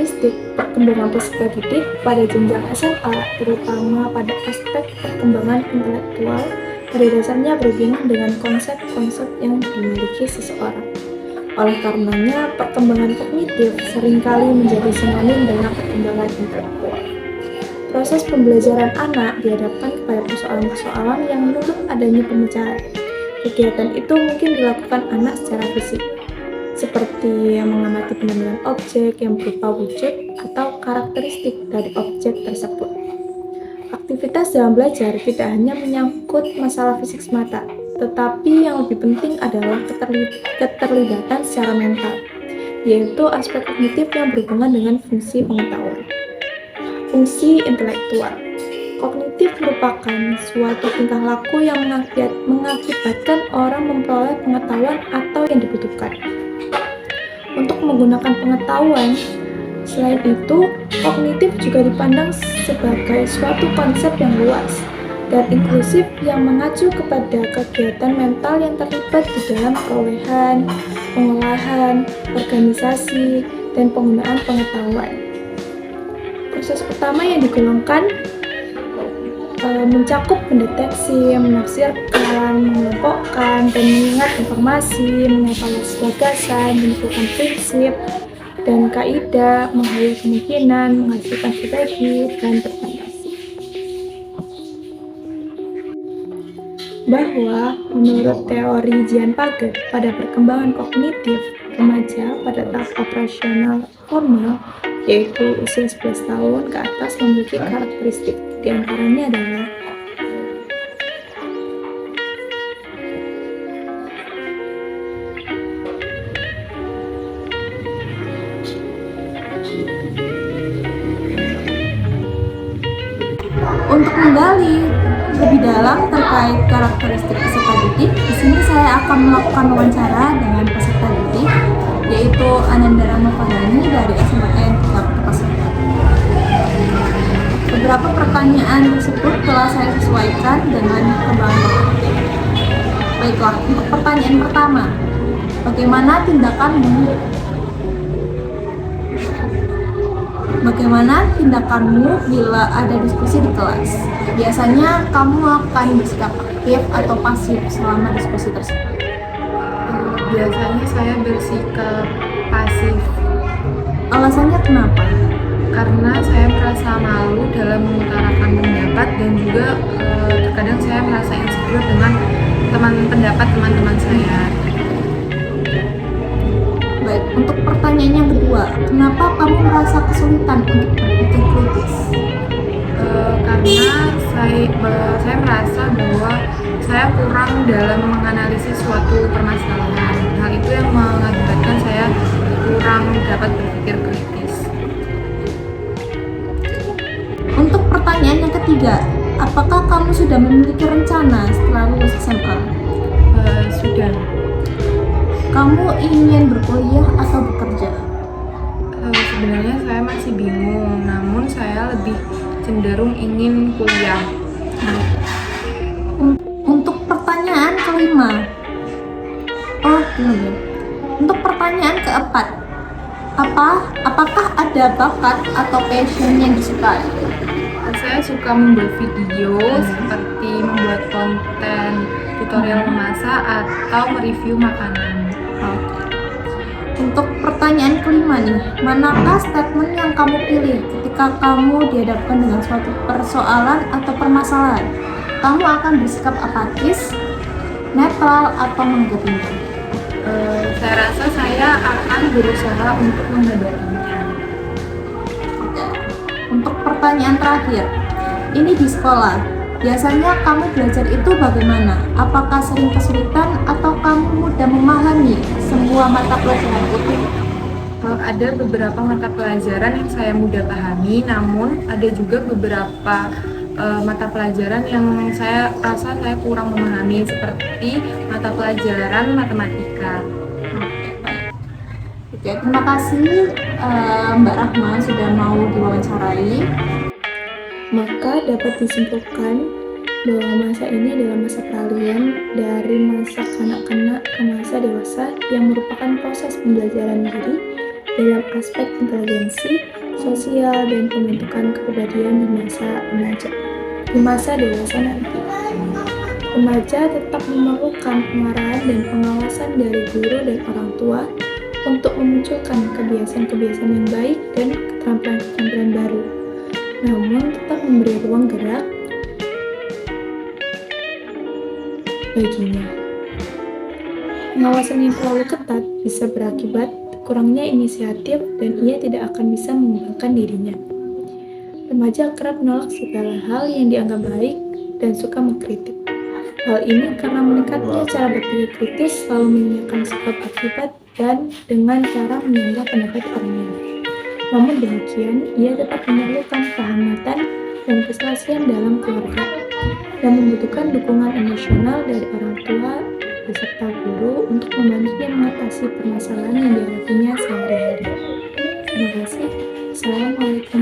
karakteristik perkembangan peserta didik pada jenjang SMA, terutama pada aspek perkembangan intelektual, pada dasarnya berhubungan dengan konsep-konsep yang dimiliki seseorang. Oleh karenanya, perkembangan kognitif seringkali menjadi sinonim dengan perkembangan intelektual. Proses pembelajaran anak dihadapkan kepada persoalan-persoalan yang menuntut adanya pemecahan. Kegiatan itu mungkin dilakukan anak secara fisik, seperti mengamati penampilan objek yang berupa wujud atau karakteristik dari objek tersebut. Aktivitas dalam belajar tidak hanya menyangkut masalah fisik semata, tetapi yang lebih penting adalah keterlibatan secara mental, yaitu aspek kognitif yang berhubungan dengan fungsi pengetahuan. Fungsi intelektual. Kognitif merupakan suatu tingkah laku yang mengakibatkan orang memperoleh pengetahuan atau yang dibutuhkan untuk menggunakan pengetahuan. Selain itu, kognitif juga dipandang sebagai suatu konsep yang luas dan inklusif yang mengacu kepada kegiatan mental yang terlibat di dalam perolehan, pengolahan, organisasi, dan penggunaan pengetahuan. Proses pertama yang digolongkan mencakup mendeteksi, menafsirkan, mengelompokkan, dan mengingat informasi, mengevaluasi gagasan, menentukan prinsip dan kaidah, menghayal kemungkinan, menghasilkan strategi, dan berfantasi. Bahwa menurut teori Jean Piaget, pada perkembangan kognitif remaja pada tahap operasional formal, yaitu usia 11 tahun ke atas, memiliki karakteristik. Di antaranya adalah untuk menggali lebih dalam terkait karakteristik peserta didik, di sini saya akan melakukan wawancara dengan peserta didik, yaitu Ananda Ramafadhani dari SMAN Kertapasedar. Beberapa pertanyaan tersebut telah saya sesuaikan dengan perkembangan kognitif. Baiklah, untuk pertanyaan pertama, bagaimana tindakanmu bila ada diskusi di kelas? Biasanya kamu akan bersikap aktif atau pasif selama diskusi tersebut? Biasanya saya bersikap pasif. Alasannya kenapa? Karena saya merasa malu dalam mengutarakan pendapat dan juga terkadang saya merasa insecure dengan pendapat teman-teman saya. Baik, untuk pertanyaan yang kedua, kenapa kamu merasa kesulitan untuk berpikir kritis? Karena saya merasa bahwa saya kurang dalam menganalisis suatu permasalahan. Hal itu yang mengakibatkan saya kurang dapat berpikir kritis. Untuk pertanyaan yang ketiga, apakah kamu sudah memiliki rencana setelah lulus SMA? Sudah. Kamu ingin berkuliah atau bekerja? Sebenarnya saya masih bingung, namun saya lebih cenderung ingin kuliah. Untuk pertanyaan kelima, Untuk pertanyaan keempat, apakah ada bakat atau passion yang disukai? Saya suka membuat video seperti membuat konten tutorial memasak atau mereview makanan. Untuk pertanyaan kelima nih, manakah statement yang kamu pilih ketika kamu dihadapkan dengan suatu persoalan atau permasalahan? Kamu akan bersikap apatis, netral, atau menanggapinya? Saya rasa saya akan berusaha untuk menghadapinya. Untuk pertanyaan terakhir, ini di sekolah, biasanya kamu belajar itu bagaimana? Apakah sering kesulitan atau kamu mudah memahami semua mata pelajaran itu? Ada beberapa mata pelajaran yang saya mudah pahami, namun ada juga beberapa mata pelajaran yang saya rasa saya kurang memahami, seperti mata pelajaran matematika. Oke, terima kasih Mbak Rahma sudah mau diwawancarai. Maka dapat disimpulkan bahwa masa ini adalah masa peralihan dari masa kanak-kanak ke masa dewasa yang merupakan proses pembelajaran diri dalam aspek inteligensi, sosial, dan pembentukan kepribadian di masa remaja. Di masa dewasa nanti, remaja tetap memerlukan pengarahan dan pengawasan dari guru dan orang tua untuk memunculkan kebiasaan-kebiasaan yang baik dan keterampilan-keterampilan baru, namun tetap memberi ruang gerak baginya. Pengawasan yang terlalu ketat bisa berakibat kurangnya inisiatif dan ia tidak akan bisa mengembangkan dirinya. Remaja kerap menolak segala hal yang dianggap baik dan suka mengkritik. Hal ini karena meningkatnya cara berpikir kritis, selalu menanyakan sebab akibat, dan dengan cara menyanggah pendapat orang lain. Namun demikian, ia tetap memerlukan penghormatan dan keselesaian dalam keluarga, dan membutuhkan dukungan emosional dari orang tua beserta guru untuk membantunya mengatasi permasalahan yang dihadapinya sehari-hari. Terima kasih. Assalamualaikum